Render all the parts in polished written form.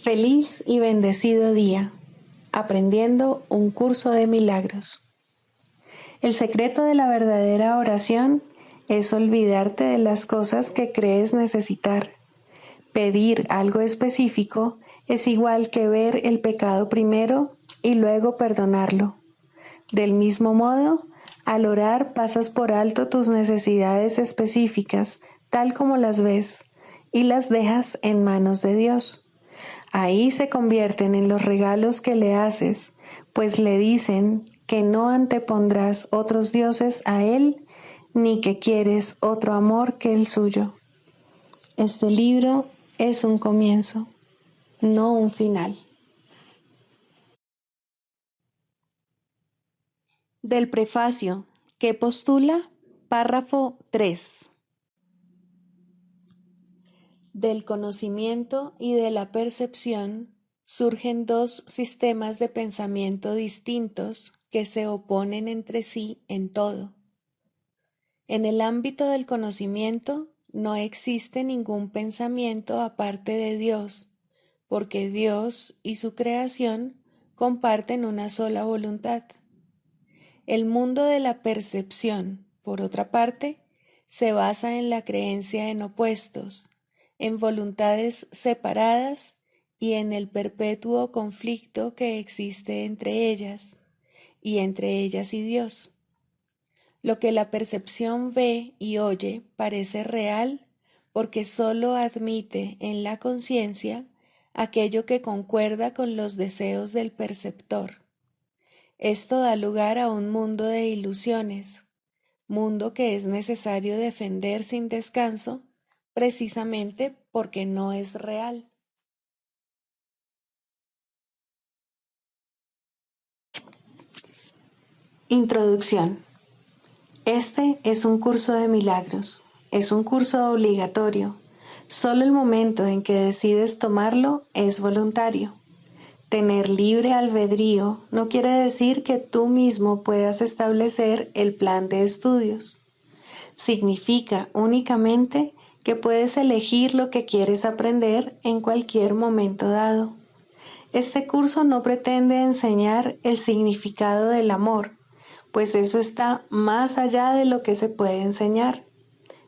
Feliz y bendecido día, aprendiendo un curso de milagros. El secreto de la verdadera oración es olvidarte de las cosas que crees necesitar. Pedir algo específico es igual que ver el pecado primero y luego perdonarlo. Del mismo modo, al orar pasas por alto tus necesidades específicas, tal como las ves, y las dejas en manos de Dios. Ahí se convierten en los regalos que le haces, pues le dicen que no antepondrás otros dioses a Él, ni que quieres otro amor que el suyo. Este libro es un comienzo, no un final. Del prefacio, que postula, párrafo 3. Del conocimiento y de la percepción surgen dos sistemas de pensamiento distintos que se oponen entre sí en todo. En el ámbito del conocimiento no existe ningún pensamiento aparte de Dios, porque Dios y su creación comparten una sola voluntad. El mundo de la percepción, por otra parte, se basa en la creencia en opuestos, en voluntades separadas y en el perpetuo conflicto que existe entre ellas y Dios. Lo que la percepción ve y oye parece real porque sólo admite en la conciencia aquello que concuerda con los deseos del perceptor. Esto da lugar a un mundo de ilusiones, mundo que es necesario defender sin descanso, precisamente porque no es real. Introducción. Este es un curso de milagros, es un curso obligatorio. Solo el momento en que decides tomarlo es voluntario. Tener libre albedrío no quiere decir que tú mismo puedas establecer el plan de estudios. Significa únicamente que puedes elegir lo que quieres aprender en cualquier momento dado. Este curso no pretende enseñar el significado del amor, pues eso está más allá de lo que se puede enseñar.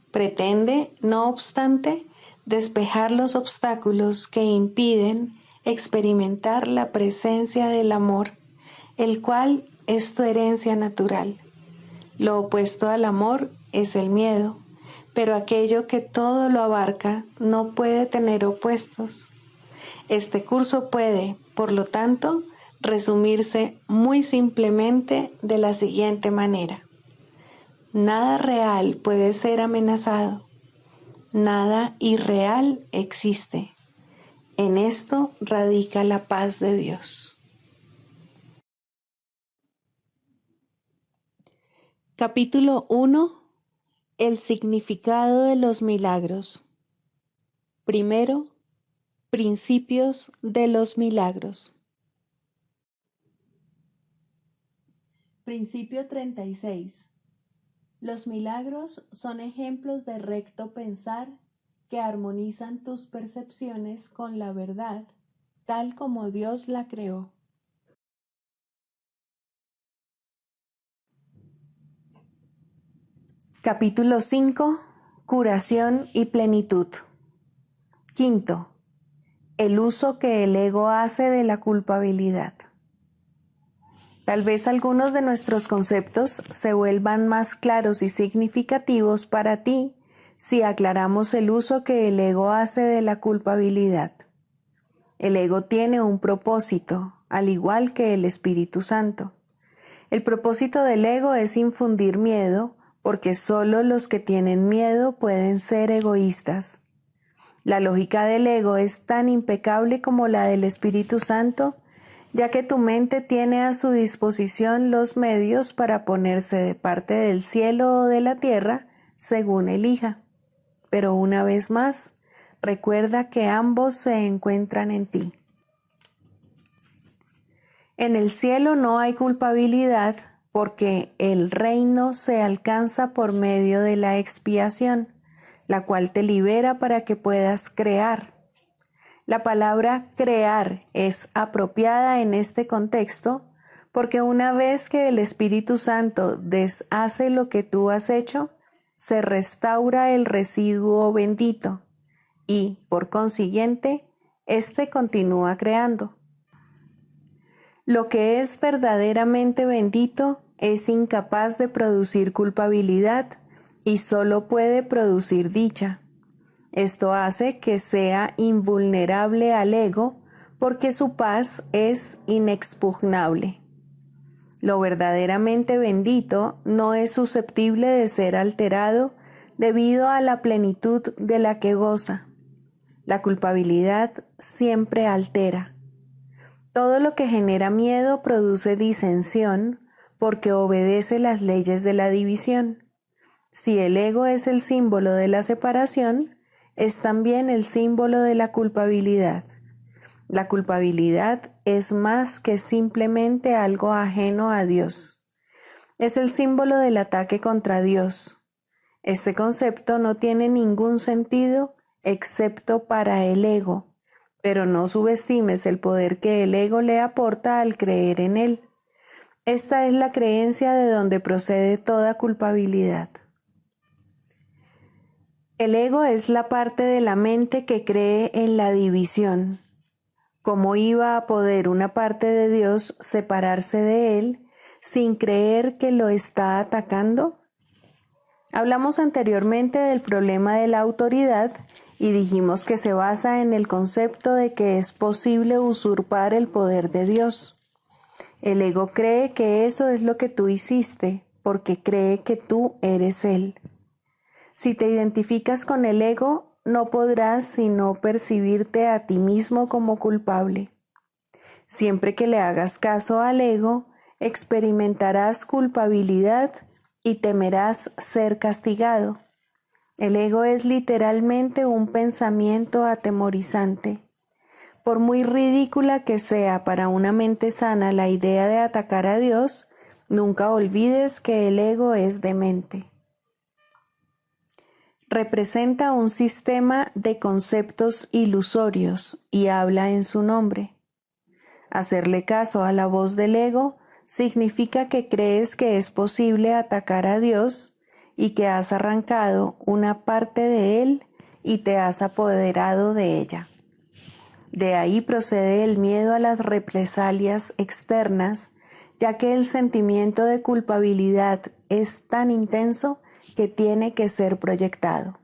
Pretende, no obstante, despejar los obstáculos que impiden experimentar la presencia del amor, el cual es tu herencia natural. Lo opuesto al amor es el miedo, pero aquello que todo lo abarca no puede tener opuestos. Este curso puede, por lo tanto, resumirse muy simplemente de la siguiente manera. Nada real puede ser amenazado. Nada irreal existe. En esto radica la paz de Dios. Capítulo 1. El significado de los milagros. Primero, principios de los milagros. Principio 36. Los milagros son ejemplos de recto pensar que armonizan tus percepciones con la verdad, tal como Dios la creó. Capítulo 5. Curación y plenitud. Quinto. El uso que el ego hace de la culpabilidad. Tal vez algunos de nuestros conceptos se vuelvan más claros y significativos para ti si aclaramos el uso que el ego hace de la culpabilidad. El ego tiene un propósito, al igual que el Espíritu Santo. El propósito del ego es infundir miedo, porque solo los que tienen miedo pueden ser egoístas. La lógica del ego es tan impecable como la del Espíritu Santo, ya que tu mente tiene a su disposición los medios para ponerse de parte del cielo o de la tierra, según elija. Pero una vez más, recuerda que ambos se encuentran en ti. En el cielo no hay culpabilidad, porque el reino se alcanza por medio de la expiación, la cual te libera para que puedas crear. La palabra crear es apropiada en este contexto porque una vez que el Espíritu Santo deshace lo que tú has hecho, se restaura el residuo bendito y, por consiguiente, éste continúa creando. Lo que es verdaderamente bendito es incapaz de producir culpabilidad y solo puede producir dicha. Esto hace que sea invulnerable al ego porque su paz es inexpugnable. Lo verdaderamente bendito no es susceptible de ser alterado debido a la plenitud de la que goza. La culpabilidad siempre altera. Todo lo que genera miedo produce disensión porque obedece las leyes de la división. Si el ego es el símbolo de la separación, es también el símbolo de la culpabilidad. La culpabilidad es más que simplemente algo ajeno a Dios. Es el símbolo del ataque contra Dios. Este concepto no tiene ningún sentido excepto para el ego, pero no subestimes el poder que el ego le aporta al creer en él. Esta es la creencia de donde procede toda culpabilidad. El ego es la parte de la mente que cree en la división. ¿Cómo iba a poder una parte de Dios separarse de él sin creer que lo está atacando? Hablamos anteriormente del problema de la autoridad y dijimos que se basa en el concepto de que es posible usurpar el poder de Dios. El ego cree que eso es lo que tú hiciste porque cree que tú eres él. Si te identificas con el ego, no podrás sino percibirte a ti mismo como culpable. Siempre que le hagas caso al ego, experimentarás culpabilidad y temerás ser castigado. El ego es literalmente un pensamiento atemorizante. Por muy ridícula que sea para una mente sana la idea de atacar a Dios, nunca olvides que el ego es demente. Representa un sistema de conceptos ilusorios y habla en su nombre. Hacerle caso a la voz del ego significa que crees que es posible atacar a Dios y que has arrancado una parte de él y te has apoderado de ella. De ahí procede el miedo a las represalias externas, ya que el sentimiento de culpabilidad es tan intenso que tiene que ser proyectado.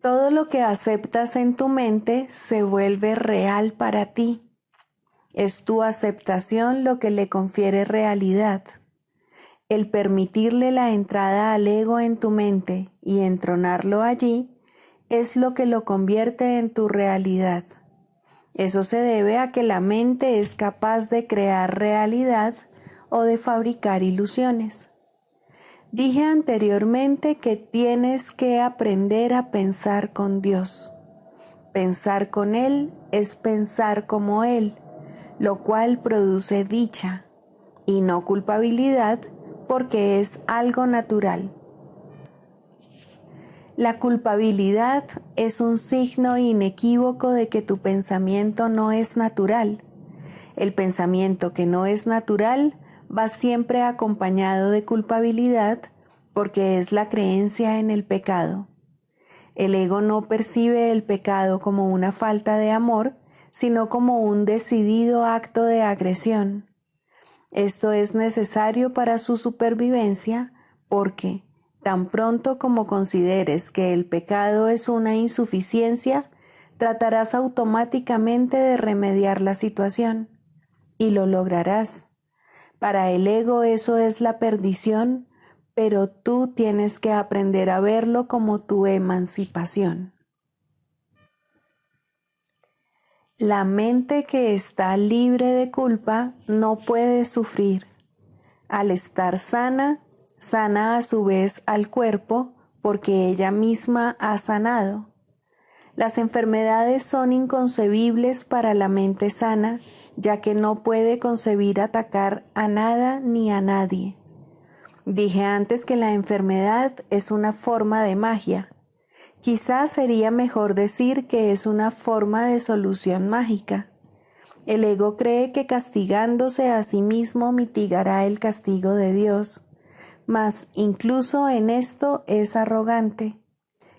Todo lo que aceptas en tu mente se vuelve real para ti. Es tu aceptación lo que le confiere realidad. El permitirle la entrada al ego en tu mente y entronarlo allí es lo que lo convierte en tu realidad. Eso se debe a que la mente es capaz de crear realidad o de fabricar ilusiones. Dije anteriormente que tienes que aprender a pensar con Dios. Pensar con Él es pensar como Él, lo cual produce dicha y no culpabilidad porque es algo natural. La culpabilidad es un signo inequívoco de que tu pensamiento no es natural. El pensamiento que no es natural va siempre acompañado de culpabilidad porque es la creencia en el pecado. El ego no percibe el pecado como una falta de amor, sino como un decidido acto de agresión. Esto es necesario para su supervivencia porque, tan pronto como consideres que el pecado es una insuficiencia, tratarás automáticamente de remediar la situación. Y lo lograrás. Para el ego eso es la perdición, pero tú tienes que aprender a verlo como tu emancipación. La mente que está libre de culpa no puede sufrir. Al estar sana, sana a su vez al cuerpo porque ella misma ha sanado. Las enfermedades son inconcebibles para la mente sana, ya que no puede concebir atacar a nada ni a nadie. Dije antes que la enfermedad es una forma de magia. Quizás sería mejor decir que es una forma de solución mágica. El ego cree que castigándose a sí mismo mitigará el castigo de Dios, mas incluso en esto es arrogante.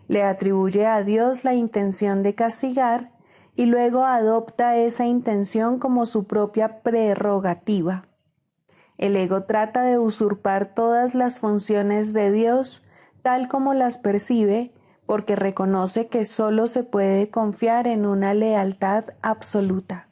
Le atribuye a Dios la intención de castigar y luego adopta esa intención como su propia prerrogativa. El ego trata de usurpar todas las funciones de Dios tal como las percibe, porque reconoce que solo se puede confiar en una lealtad absoluta.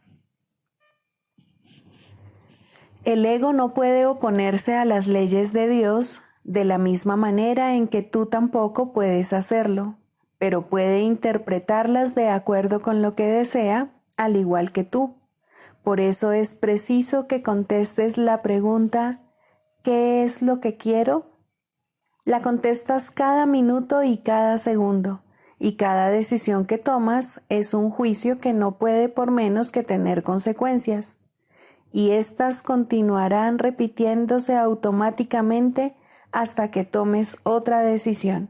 El ego no puede oponerse a las leyes de Dios de la misma manera en que tú tampoco puedes hacerlo, pero puede interpretarlas de acuerdo con lo que desea, al igual que tú. Por eso es preciso que contestes la pregunta, ¿qué es lo que quiero? La contestas cada minuto y cada segundo, y cada decisión que tomas es un juicio que no puede por menos que tener consecuencias. Y éstas continuarán repitiéndose automáticamente hasta que tomes otra decisión.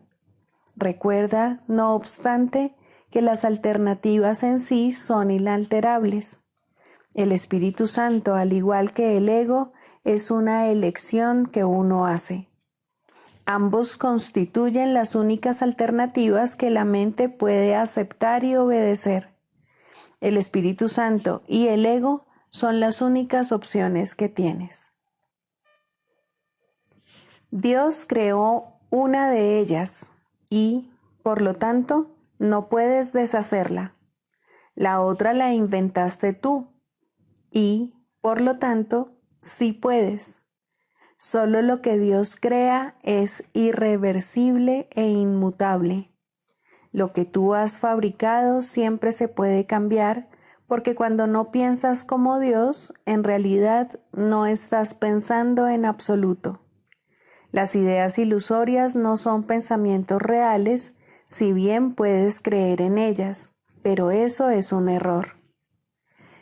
Recuerda, no obstante, que las alternativas en sí son inalterables. El Espíritu Santo, al igual que el ego, es una elección que uno hace. Ambos constituyen las únicas alternativas que la mente puede aceptar y obedecer. El Espíritu Santo y el ego son las únicas opciones que tienes. Dios creó una de ellas y, por lo tanto, no puedes deshacerla. La otra la inventaste tú y, por lo tanto, sí puedes. Solo lo que Dios crea es irreversible e inmutable. Lo que tú has fabricado siempre se puede cambiar, porque cuando no piensas como Dios, en realidad no estás pensando en absoluto. Las ideas ilusorias no son pensamientos reales, si bien puedes creer en ellas, pero eso es un error.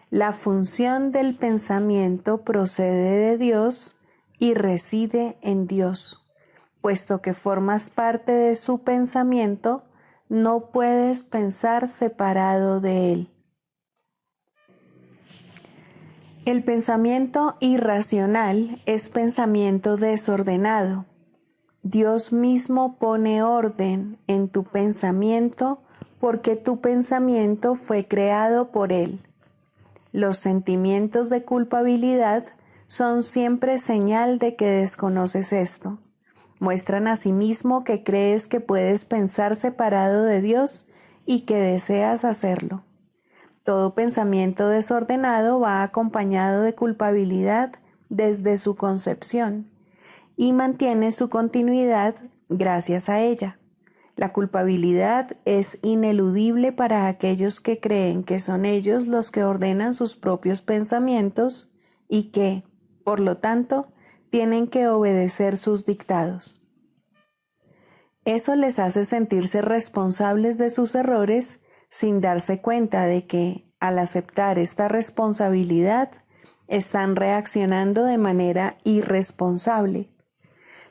La función del pensamiento procede de Dios y reside en Dios. Puesto que formas parte de su pensamiento, no puedes pensar separado de él. El pensamiento irracional es pensamiento desordenado. Dios mismo pone orden en tu pensamiento porque tu pensamiento fue creado por Él. Los sentimientos de culpabilidad son siempre señal de que desconoces esto. Muestran asimismo que crees que puedes pensar separado de Dios y que deseas hacerlo. Todo pensamiento desordenado va acompañado de culpabilidad desde su concepción y mantiene su continuidad gracias a ella. La culpabilidad es ineludible para aquellos que creen que son ellos los que ordenan sus propios pensamientos y que, por lo tanto, tienen que obedecer sus dictados. Eso les hace sentirse responsables de sus errores sin darse cuenta de que, al aceptar esta responsabilidad, están reaccionando de manera irresponsable.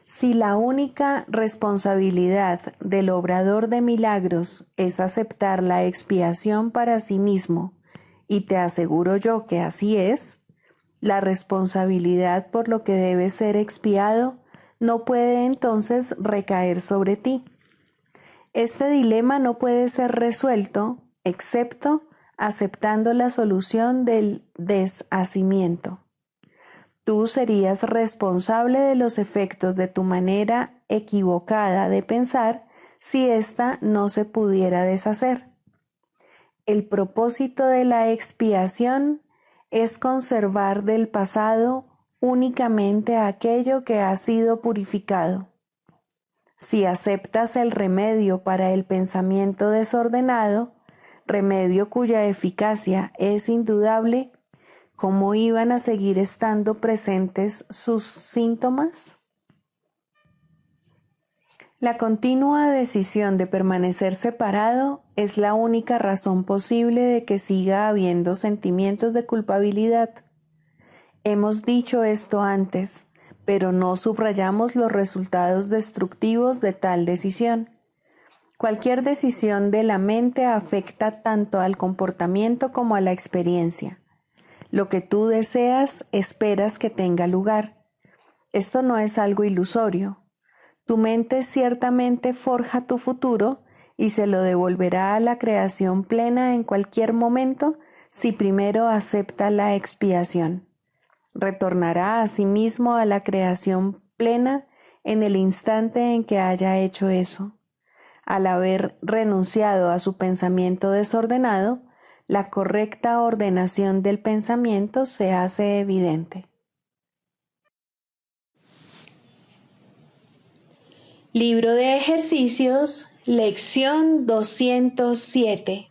Si la única responsabilidad del obrador de milagros es aceptar la expiación para sí mismo, y te aseguro yo que así es, la responsabilidad por lo que debe ser expiado no puede entonces recaer sobre ti. Este dilema no puede ser resuelto excepto aceptando la solución del deshacimiento. Tú serías responsable de los efectos de tu manera equivocada de pensar si ésta no se pudiera deshacer. El propósito de la expiación es conservar del pasado únicamente aquello que ha sido purificado. Si aceptas el remedio para el pensamiento desordenado, remedio cuya eficacia es indudable, ¿cómo iban a seguir estando presentes sus síntomas? La continua decisión de permanecer separado es la única razón posible de que siga habiendo sentimientos de culpabilidad. Hemos dicho esto antes, pero no subrayamos los resultados destructivos de tal decisión. Cualquier decisión de la mente afecta tanto al comportamiento como a la experiencia. Lo que tú deseas, esperas que tenga lugar. Esto no es algo ilusorio. Tu mente ciertamente forja tu futuro y se lo devolverá a la creación plena en cualquier momento si primero acepta la expiación. Retornará a sí mismo a la creación plena en el instante en que haya hecho eso. Al haber renunciado a su pensamiento desordenado, la correcta ordenación del pensamiento se hace evidente. Libro de ejercicios, lección 207.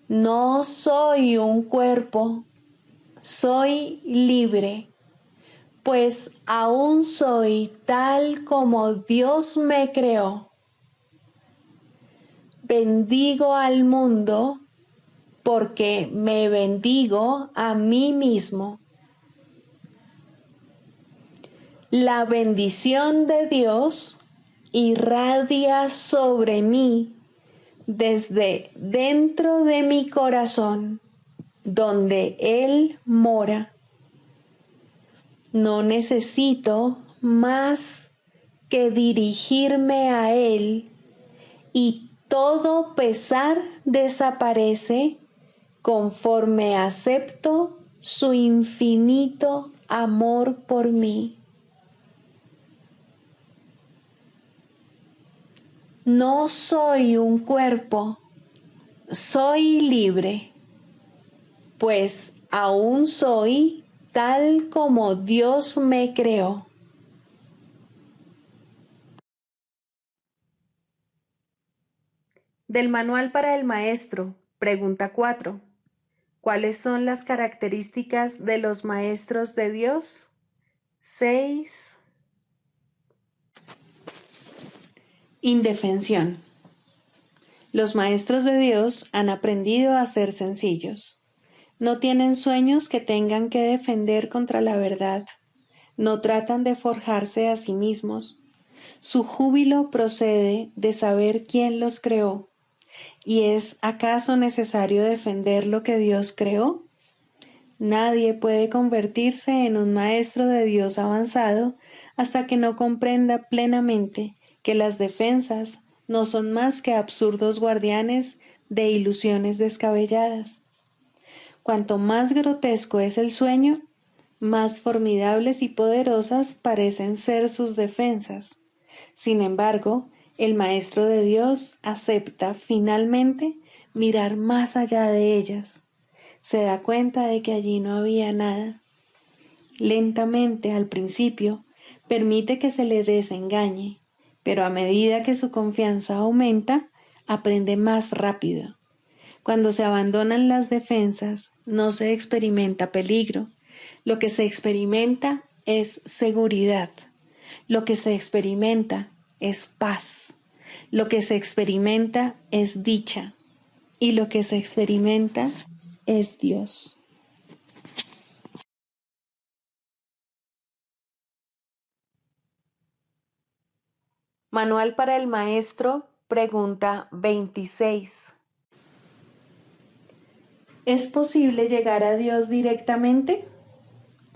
No soy un cuerpo, soy libre, pues aún soy tal como Dios me creó. Bendigo al mundo porque me bendigo a mí mismo. La bendición de Dios irradia sobre mí desde dentro de mi corazón, donde Él mora. No necesito más que dirigirme a Él y todo pesar desaparece conforme acepto su infinito amor por mí. No soy un cuerpo, soy libre, pues aún soy tal como Dios me creó. Del Manual para el Maestro, pregunta 4. ¿Cuáles son las características de los maestros de Dios? 6. Indefensión. Los maestros de Dios han aprendido a ser sencillos. No tienen sueños que tengan que defender contra la verdad. No tratan de forjarse a sí mismos. Su júbilo procede de saber quién los creó. ¿Y es acaso necesario defender lo que Dios creó? Nadie puede convertirse en un maestro de Dios avanzado hasta que no comprenda plenamente que las defensas no son más que absurdos guardianes de ilusiones descabelladas. Cuanto más grotesco es el sueño, más formidables y poderosas parecen ser sus defensas. Sin embargo, el Maestro de Dios acepta finalmente mirar más allá de ellas. Se da cuenta de que allí no había nada. Lentamente, al principio, permite que se le desengañe, pero a medida que su confianza aumenta, aprende más rápido. Cuando se abandonan las defensas, no se experimenta peligro. Lo que se experimenta es seguridad. Lo que se experimenta es paz. Lo que se experimenta es dicha. Y lo que se experimenta es Dios. Manual para el Maestro, pregunta 26. ¿Es posible llegar a Dios directamente?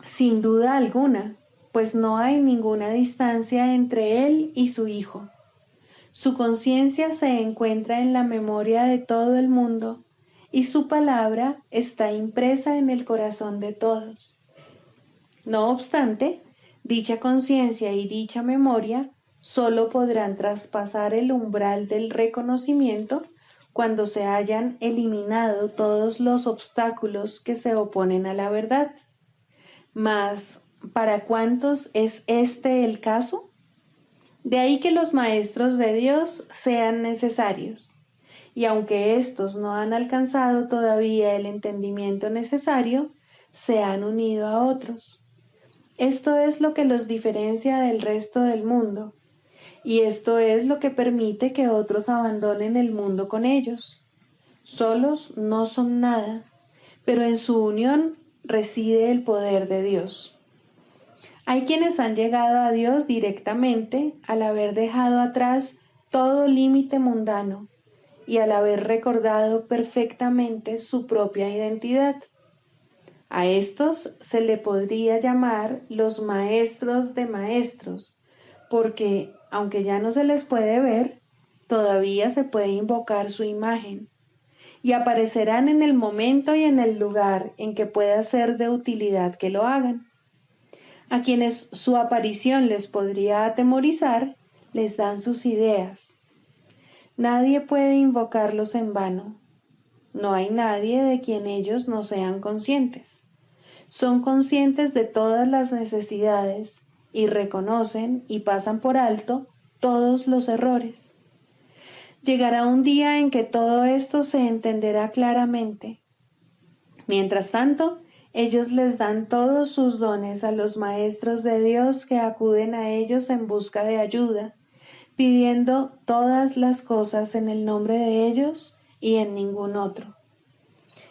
Sin duda alguna, pues no hay ninguna distancia entre Él y su Hijo. Su conciencia se encuentra en la memoria de todo el mundo y su palabra está impresa en el corazón de todos. No obstante, dicha conciencia y dicha memoria solo podrán traspasar el umbral del reconocimiento cuando se hayan eliminado todos los obstáculos que se oponen a la verdad. Mas, ¿para cuántos es este el caso? De ahí que los maestros de Dios sean necesarios. Y aunque éstos no han alcanzado todavía el entendimiento necesario, se han unido a otros. Esto es lo que los diferencia del resto del mundo, y esto es lo que permite que otros abandonen el mundo con ellos. Solos no son nada, pero en su unión reside el poder de Dios. Hay quienes han llegado a Dios directamente al haber dejado atrás todo límite mundano y al haber recordado perfectamente su propia identidad. A estos se le podría llamar los maestros de maestros, porque, aunque ya no se les puede ver, todavía se puede invocar su imagen, y aparecerán en el momento y en el lugar en que pueda ser de utilidad que lo hagan. A quienes su aparición les podría atemorizar, les dan sus ideas. Nadie puede invocarlos en vano. No hay nadie de quien ellos no sean conscientes. Son conscientes de todas las necesidades y reconocen y pasan por alto todos los errores. Llegará un día en que todo esto se entenderá claramente. Mientras tanto, ellos les dan todos sus dones a los maestros de Dios que acuden a ellos en busca de ayuda, pidiendo todas las cosas en el nombre de ellos y en ningún otro.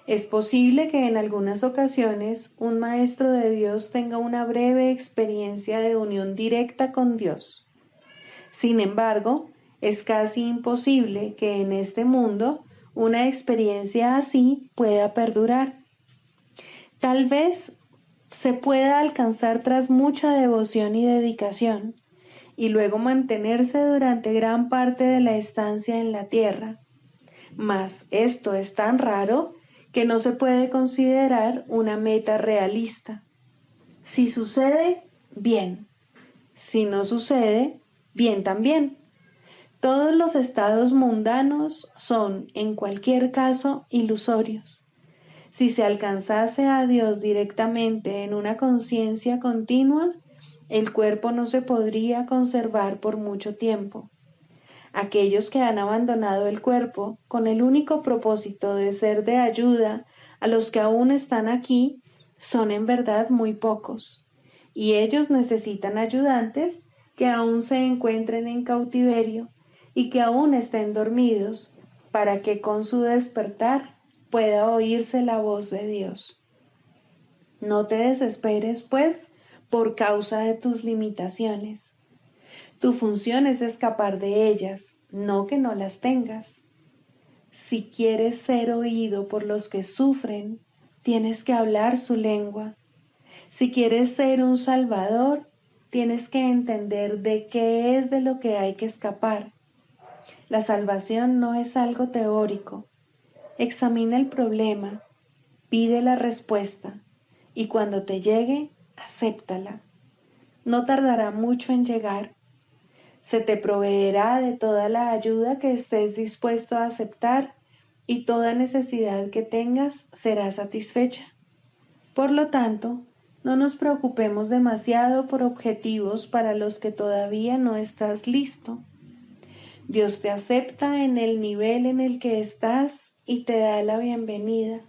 Es posible que en algunas ocasiones un maestro de Dios tenga una breve experiencia de unión directa con Dios. Sin embargo, es casi imposible que en este mundo una experiencia así pueda perdurar. Tal vez se pueda alcanzar tras mucha devoción y dedicación, y luego mantenerse durante gran parte de la estancia en la tierra. Mas esto es tan raro que no se puede considerar una meta realista. Si sucede, bien. Si no sucede, bien también. Todos los estados mundanos son, en cualquier caso, ilusorios. Si se alcanzase a Dios directamente en una conciencia continua, el cuerpo no se podría conservar por mucho tiempo. Aquellos que han abandonado el cuerpo con el único propósito de ser de ayuda a los que aún están aquí son en verdad muy pocos, y ellos necesitan ayudantes que aún se encuentren en cautiverio y que aún estén dormidos, para que con su despertar pueda oírse la voz de Dios. No te desesperes, pues, por causa de tus limitaciones. Tu función es escapar de ellas, no que no las tengas. Si quieres ser oído por los que sufren, tienes que hablar su lengua. Si quieres ser un salvador, tienes que entender de qué es de lo que hay que escapar. La salvación no es algo teórico. Examina el problema, pide la respuesta y cuando te llegue, acéptala. No tardará mucho en llegar. Se te proveerá de toda la ayuda que estés dispuesto a aceptar y toda necesidad que tengas será satisfecha. Por lo tanto, no nos preocupemos demasiado por objetivos para los que todavía no estás listo. Dios te acepta en el nivel en el que estás y te da la bienvenida.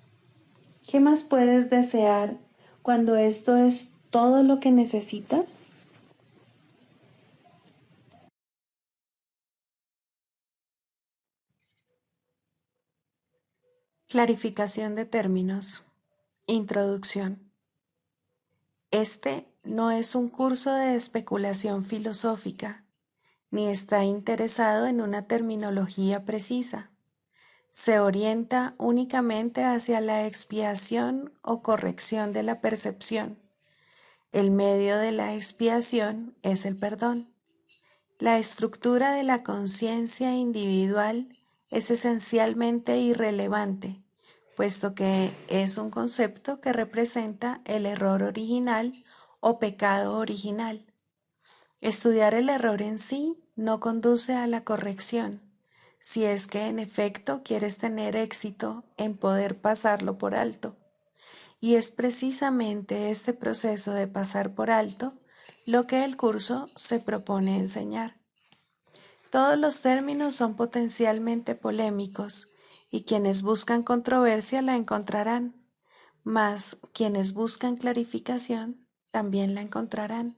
¿Qué más puedes desear cuando esto es todo lo que necesitas? Clarificación de términos. Introducción. Este no es un curso de especulación filosófica, ni está interesado en una terminología precisa. Se orienta únicamente hacia la expiación o corrección de la percepción. El medio de la expiación es el perdón. La estructura de la conciencia individual es esencialmente irrelevante, puesto que es un concepto que representa el error original o pecado original. Estudiar el error en sí no conduce a la corrección, si es que en efecto quieres tener éxito en poder pasarlo por alto. Y es precisamente este proceso de pasar por alto lo que el curso se propone enseñar. Todos los términos son potencialmente polémicos y quienes buscan controversia la encontrarán, mas quienes buscan clarificación también la encontrarán.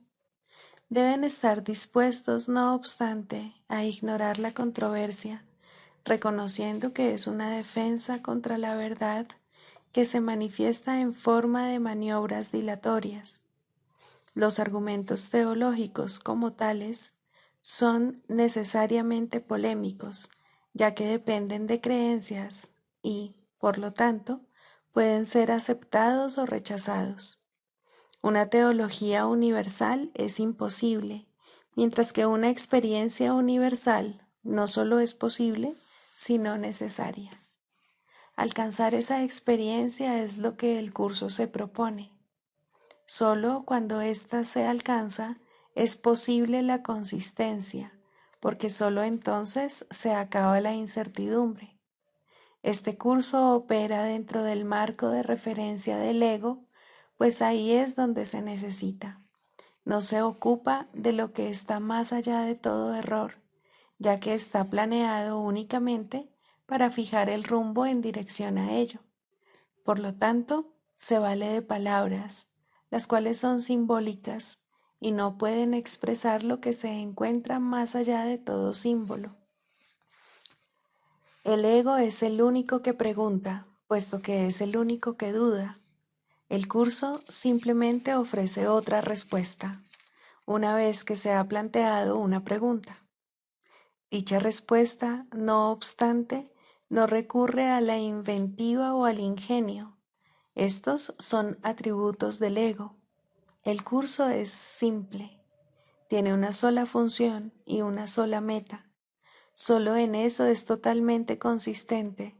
Deben estar dispuestos, no obstante, a ignorar la controversia, reconociendo que es una defensa contra la verdad que se manifiesta en forma de maniobras dilatorias. Los argumentos teológicos como tales son necesariamente polémicos, ya que dependen de creencias y, por lo tanto, pueden ser aceptados o rechazados. Una teología universal es imposible, mientras que una experiencia universal no solo es posible, sino necesaria. Alcanzar esa experiencia es lo que el curso se propone. Solo cuando ésta se alcanza es posible la consistencia, porque solo entonces se acaba la incertidumbre. Este curso opera dentro del marco de referencia del ego, pues ahí es donde se necesita. No se ocupa de lo que está más allá de todo error, ya que está planeado únicamente para fijar el rumbo en dirección a ello. Por lo tanto, se vale de palabras, las cuales son simbólicas y no pueden expresar lo que se encuentra más allá de todo símbolo. El ego es el único que pregunta, puesto que es el único que duda. El curso simplemente ofrece otra respuesta, una vez que se ha planteado una pregunta. Dicha respuesta, no obstante, no recurre a la inventiva o al ingenio. Estos son atributos del ego. El curso es simple, tiene una sola función y una sola meta. Solo en eso es totalmente consistente,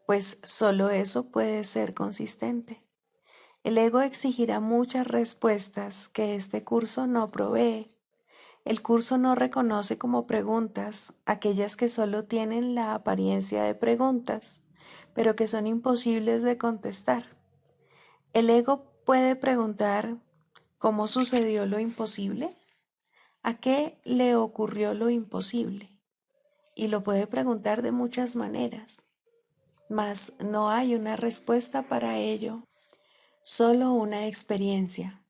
pues solo eso puede ser consistente. El ego exigirá muchas respuestas que este curso no provee. El curso no reconoce como preguntas aquellas que solo tienen la apariencia de preguntas, pero que son imposibles de contestar. El ego puede preguntar ¿cómo sucedió lo imposible? ¿A qué le ocurrió lo imposible? Y lo puede preguntar de muchas maneras, mas no hay una respuesta para ello, solo una experiencia.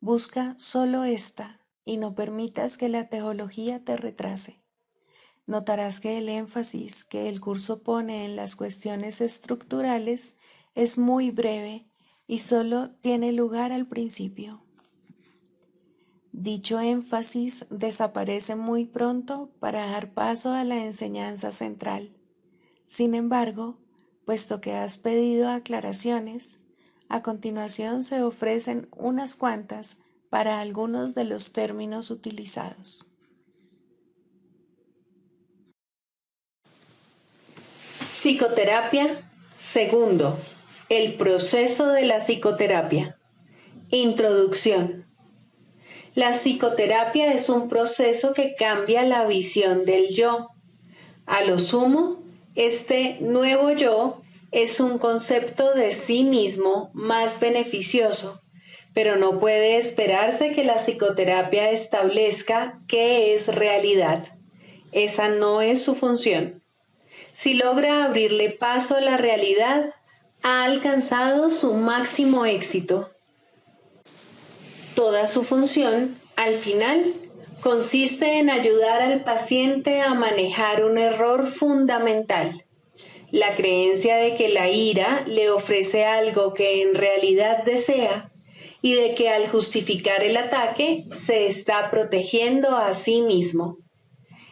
Busca solo esta y no permitas que la teología te retrase. Notarás que el énfasis que el curso pone en las cuestiones estructurales es muy breve y solo tiene lugar al principio. Dicho énfasis desaparece muy pronto para dar paso a la enseñanza central. Sin embargo, puesto que has pedido aclaraciones, a continuación se ofrecen unas cuantas para algunos de los términos utilizados. Psicoterapia, segundo, el proceso de la psicoterapia. Introducción. La psicoterapia es un proceso que cambia la visión del yo. A lo sumo, este nuevo yo es un concepto de sí mismo más beneficioso, pero no puede esperarse que la psicoterapia establezca qué es realidad. Esa no es su función. Si logra abrirle paso a la realidad, ha alcanzado su máximo éxito. Toda su función, al final, consiste en ayudar al paciente a manejar un error fundamental, la creencia de que la ira le ofrece algo que en realidad desea y de que al justificar el ataque se está protegiendo a sí mismo.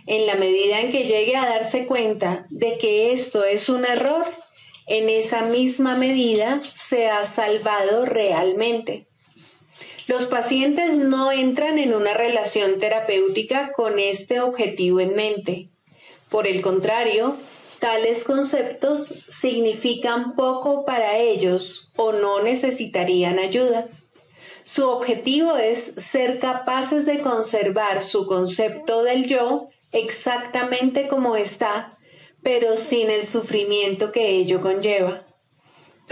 En la medida en que llegue a darse cuenta de que esto es un error, en esa misma medida se ha salvado realmente. Los pacientes no entran en una relación terapéutica con este objetivo en mente. Por el contrario, tales conceptos significan poco para ellos o no necesitarían ayuda. Su objetivo es ser capaces de conservar su concepto del yo exactamente como está, pero sin el sufrimiento que ello conlleva.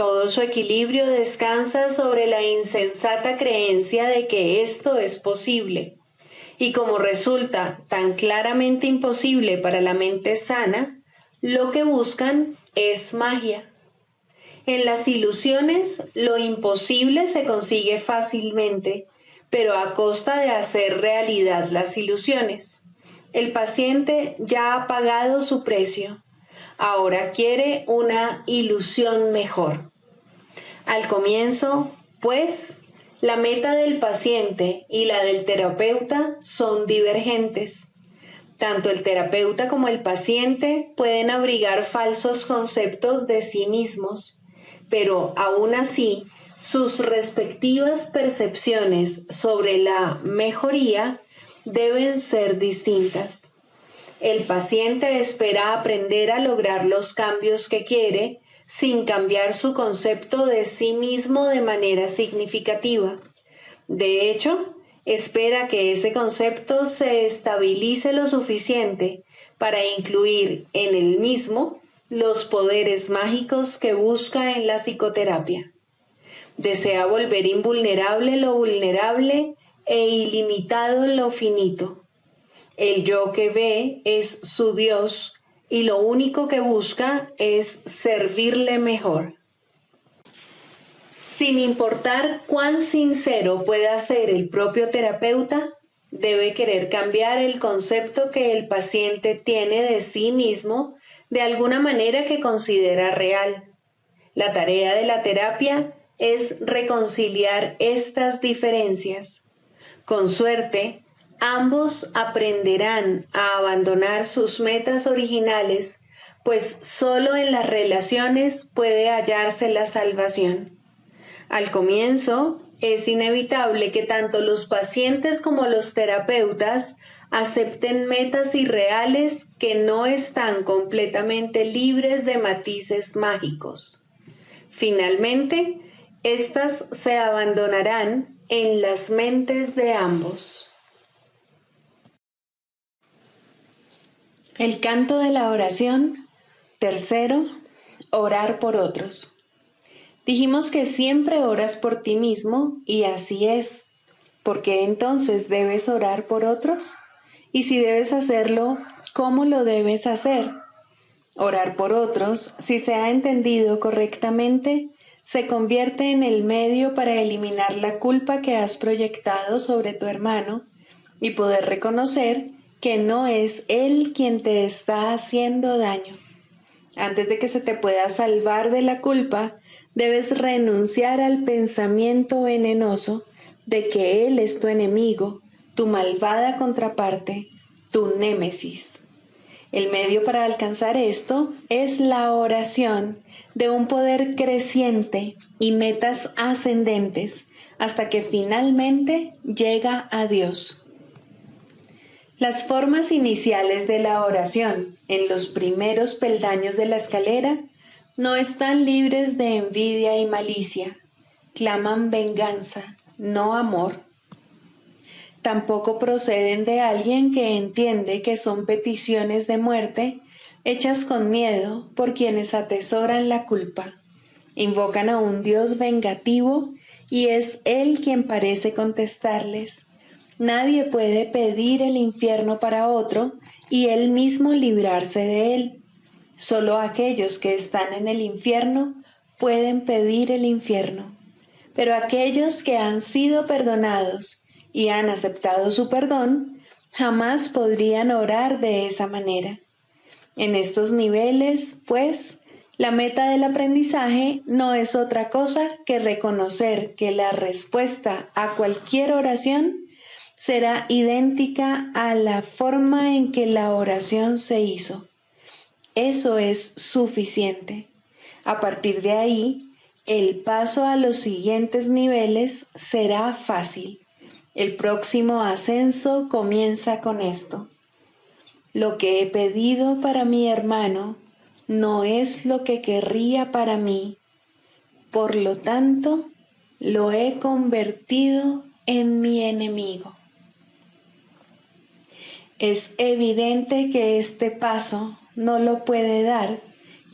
Todo su equilibrio descansa sobre la insensata creencia de que esto es posible, y como resulta tan claramente imposible para la mente sana, lo que buscan es magia. En las ilusiones, lo imposible se consigue fácilmente, pero a costa de hacer realidad las ilusiones. El paciente ya ha pagado su precio. Ahora quiere una ilusión mejor. Al comienzo, pues, la meta del paciente y la del terapeuta son divergentes. Tanto el terapeuta como el paciente pueden abrigar falsos conceptos de sí mismos, pero aún así sus respectivas percepciones sobre la mejoría deben ser distintas. El paciente espera aprender a lograr los cambios que quiere sin cambiar su concepto de sí mismo de manera significativa. De hecho, espera que ese concepto se estabilice lo suficiente para incluir en el mismo los poderes mágicos que busca en la psicoterapia. Desea volver invulnerable lo vulnerable e ilimitado lo finito. El yo que ve es su Dios y lo único que busca es servirle mejor. Sin importar cuán sincero pueda ser el propio terapeuta, debe querer cambiar el concepto que el paciente tiene de sí mismo de alguna manera que considera real. La tarea de la terapia es reconciliar estas diferencias. Con suerte, ambos aprenderán a abandonar sus metas originales, pues solo en las relaciones puede hallarse la salvación. Al comienzo, es inevitable que tanto los pacientes como los terapeutas acepten metas irreales que no están completamente libres de matices mágicos. Finalmente, estas se abandonarán en las mentes de ambos. El canto de la oración. Tercero, orar por otros. Dijimos que siempre oras por ti mismo y así es. ¿Por qué entonces debes orar por otros? Y si debes hacerlo, ¿cómo lo debes hacer? Orar por otros, si se ha entendido correctamente, se convierte en el medio para eliminar la culpa que has proyectado sobre tu hermano y poder reconocer que no es él quien te está haciendo daño. Antes de que se te pueda salvar de la culpa, debes renunciar al pensamiento venenoso de que él es tu enemigo, tu malvada contraparte, tu némesis. El medio para alcanzar esto es la oración de un poder creciente y metas ascendentes hasta que finalmente llega a Dios. Las formas iniciales de la oración en los primeros peldaños de la escalera no están libres de envidia y malicia, claman venganza, no amor. Tampoco proceden de alguien que entiende que son peticiones de muerte hechas con miedo por quienes atesoran la culpa. Invocan a un Dios vengativo y es Él quien parece contestarles. Nadie puede pedir el infierno para otro y Él mismo librarse de él. Solo aquellos que están en el infierno pueden pedir el infierno. Pero aquellos que han sido perdonados y han aceptado su perdón, jamás podrían orar de esa manera. En estos niveles, pues, la meta del aprendizaje no es otra cosa que reconocer que la respuesta a cualquier oración será idéntica a la forma en que la oración se hizo. Eso es suficiente. A partir de ahí, el paso a los siguientes niveles será fácil. El próximo ascenso comienza con esto. Lo que he pedido para mi hermano no es lo que querría para mí. Por lo tanto, lo he convertido en mi enemigo. Es evidente que este paso no lo puede dar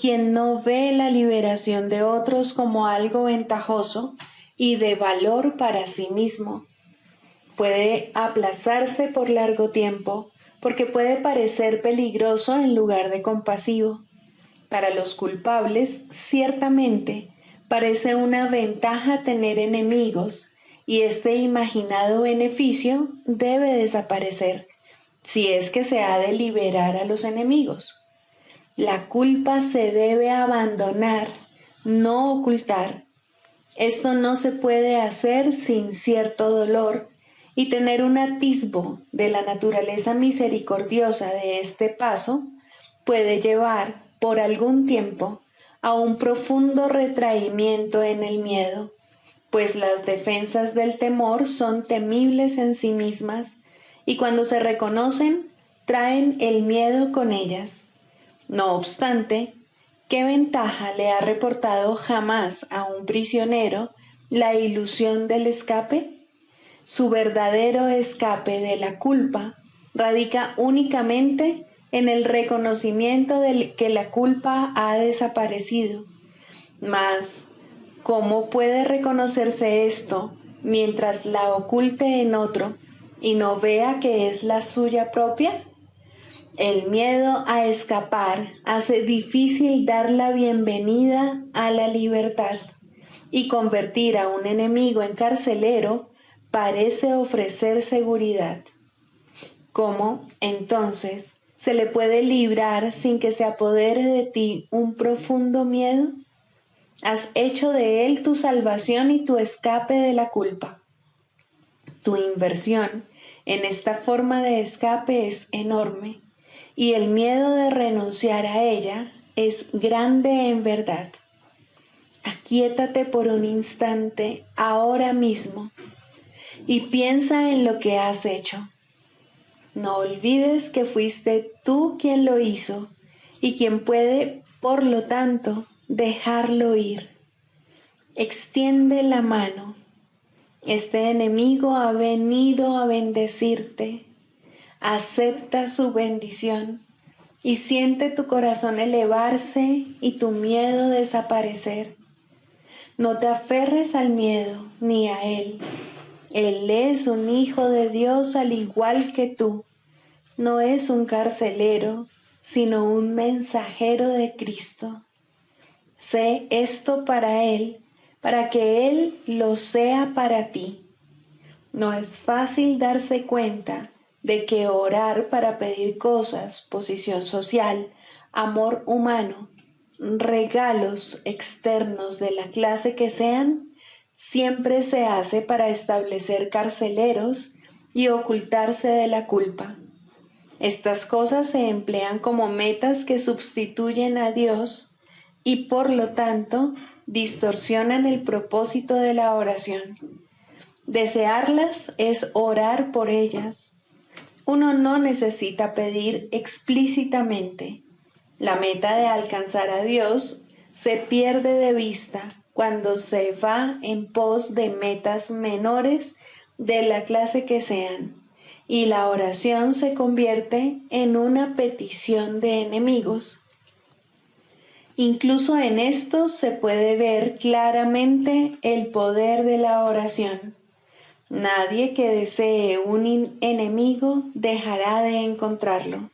quien no ve la liberación de otros como algo ventajoso y de valor para sí mismo. Puede aplazarse por largo tiempo porque puede parecer peligroso en lugar de compasivo. Para los culpables, ciertamente, parece una ventaja tener enemigos y este imaginado beneficio debe desaparecer si es que se ha de liberar a los enemigos. La culpa se debe abandonar, no ocultar. Esto no se puede hacer sin cierto dolor y tener un atisbo de la naturaleza misericordiosa de este paso puede llevar por algún tiempo a un profundo retraimiento en el miedo, pues las defensas del temor son temibles en sí mismas y cuando se reconocen traen el miedo con ellas. No obstante, ¿qué ventaja le ha reportado jamás a un prisionero la ilusión del escape? Su verdadero escape de la culpa radica únicamente en el reconocimiento de que la culpa ha desaparecido. Mas, ¿cómo puede reconocerse esto mientras la oculte en otro y no vea que es la suya propia? El miedo a escapar hace difícil dar la bienvenida a la libertad y convertir a un enemigo en carcelero parece ofrecer seguridad. ¿Cómo, entonces, se le puede librar sin que se apodere de ti un profundo miedo? Has hecho de él tu salvación y tu escape de la culpa. Tu inversión en esta forma de escape es enorme y el miedo de renunciar a ella es grande en verdad. Aquíétate por un instante ahora mismo y piensa en lo que has hecho. No olvides que fuiste tú quien lo hizo y quien puede, por lo tanto, dejarlo ir. Extiende la mano. Este enemigo ha venido a bendecirte. Acepta su bendición y siente tu corazón elevarse y tu miedo desaparecer. No te aferres al miedo ni a él. Él es un hijo de Dios al igual que tú. No es un carcelero, sino un mensajero de Cristo. Sé esto para él, para que él lo sea para ti. No es fácil darse cuenta de que orar para pedir cosas, posición social, amor humano, regalos externos de la clase que sean, siempre se hace para establecer carceleros y ocultarse de la culpa. Estas cosas se emplean como metas que sustituyen a Dios y por lo tanto distorsionan el propósito de la oración. Desearlas es orar por ellas. Uno no necesita pedir explícitamente. La meta de alcanzar a Dios se pierde de vista cuando se va en pos de metas menores de la clase que sean, y la oración se convierte en una petición de enemigos. Incluso en esto se puede ver claramente el poder de la oración. Nadie que desee un enemigo dejará de encontrarlo,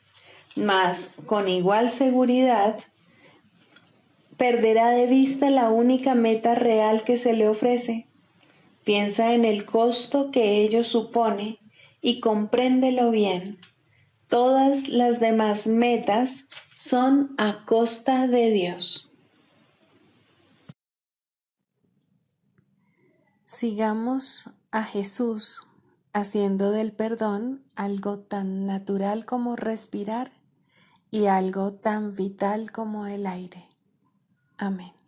mas con igual seguridad perderá de vista la única meta real que se le ofrece. Piensa en el costo que ello supone y compréndelo bien. Todas las demás metas son a costa de Dios. Sigamos a Jesús haciendo del perdón algo tan natural como respirar y algo tan vital como el aire. Amén.